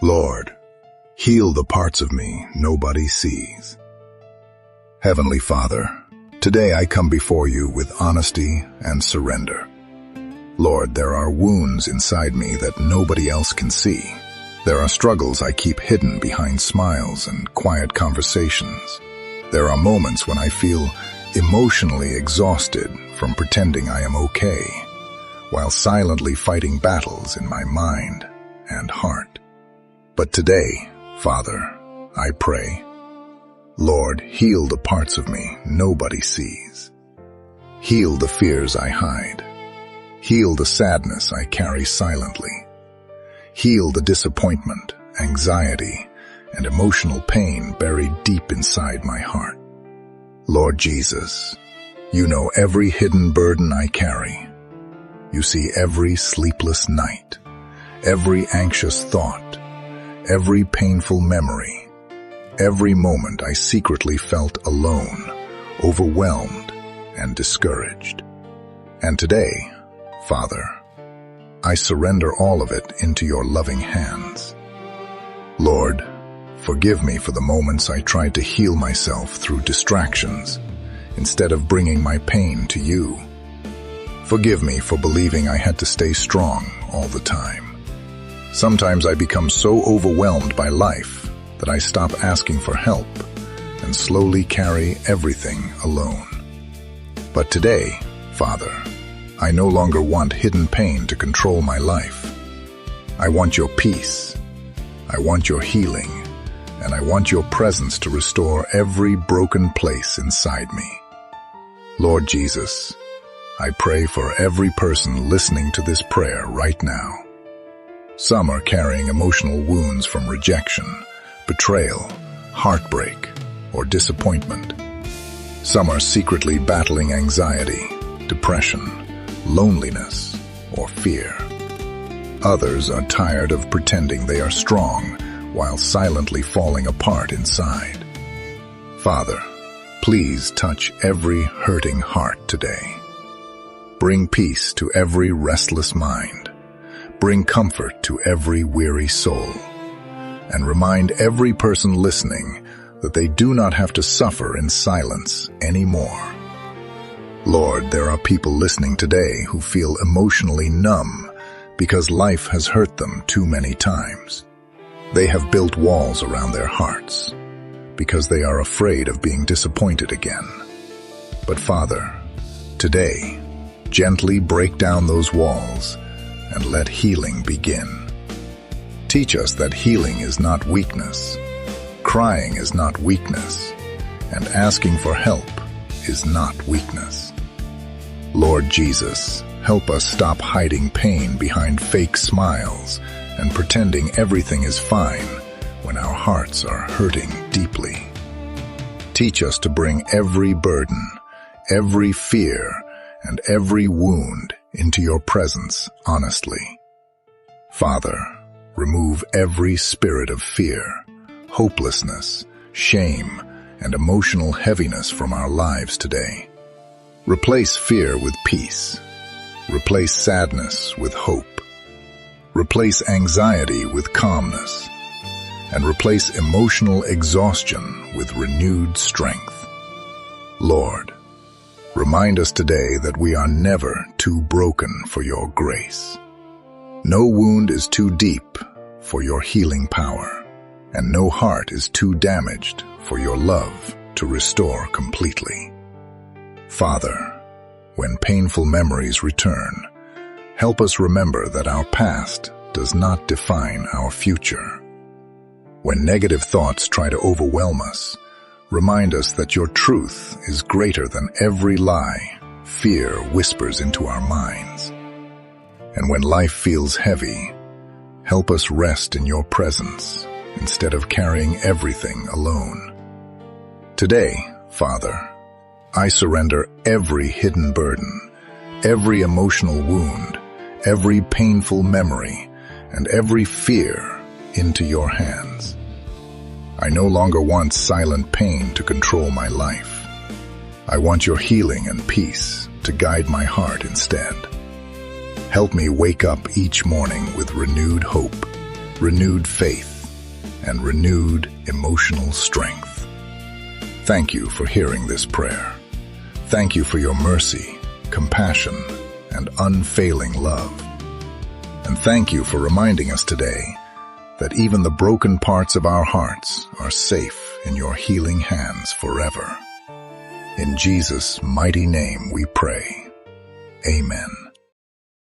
Lord, heal the parts of me nobody sees. Heavenly Father, today I come before you with honesty and surrender. Lord, there are wounds inside me that nobody else can see. There are struggles I keep hidden behind smiles and quiet conversations. There are moments when I feel emotionally exhausted from pretending I am okay, while silently fighting battles in my mind and heart. But today, Father, I pray, Lord, heal the parts of me nobody sees. Heal the fears I hide. Heal the sadness I carry silently. Heal the disappointment, anxiety, and emotional pain buried deep inside my heart. Lord Jesus, you know every hidden burden I carry. You see every sleepless night, every anxious thought, every painful memory, every moment I secretly felt alone, overwhelmed, and discouraged. And today, Father, I surrender all of it into your loving hands. Lord, forgive me for the moments I tried to heal myself through distractions instead of bringing my pain to you. Forgive me for believing I had to stay strong all the time. Sometimes I become so overwhelmed by life that I stop asking for help and slowly carry everything alone. But today, Father, I no longer want hidden pain to control my life. I want your peace. I want your healing. And I want your presence to restore every broken place inside me. Lord Jesus, I pray for every person listening to this prayer right now. Some are carrying emotional wounds from rejection, betrayal, heartbreak, or disappointment. Some are secretly battling anxiety, depression, loneliness, or fear. Others are tired of pretending they are strong while silently falling apart inside. Father, please touch every hurting heart today. Bring peace to every restless mind. Bring comfort to every weary soul. And remind every person listening that they do not have to suffer in silence anymore. Lord, there are people listening today who feel emotionally numb because life has hurt them too many times. They have built walls around their hearts because they are afraid of being disappointed again. But Father, today, gently break down those walls and let healing begin. Teach us that healing is not weakness, crying is not weakness, and asking for help is not weakness. Lord Jesus, help us stop hiding pain behind fake smiles and pretending everything is fine when our hearts are hurting deeply. Teach us to bring every burden, every fear, and every wound into your presence honestly. Father, remove every spirit of fear, hopelessness, shame, and emotional heaviness from our lives today. Replace fear with peace. Replace sadness with hope. Replace anxiety with calmness. And replace emotional exhaustion with renewed strength. Lord, remind us today that we are never too broken for your grace. No wound is too deep for your healing power, and no heart is too damaged for your love to restore completely. Father, when painful memories return, help us remember that our past does not define our future. When negative thoughts try to overwhelm us, remind us that your truth is greater than every lie fear whispers into our minds. And when life feels heavy, help us rest in your presence instead of carrying everything alone. Today, Father, I surrender every hidden burden, every emotional wound, every painful memory, and every fear into your hands. I no longer want silent pain to control my life. I want your healing and peace to guide my heart instead. Help me wake up each morning with renewed hope, renewed faith, and renewed emotional strength. Thank you for hearing this prayer. Thank you for your mercy, compassion, and unfailing love. And thank you for reminding us today that even the broken parts of our hearts are safe in your healing hands forever. In Jesus' mighty name we pray. Amen.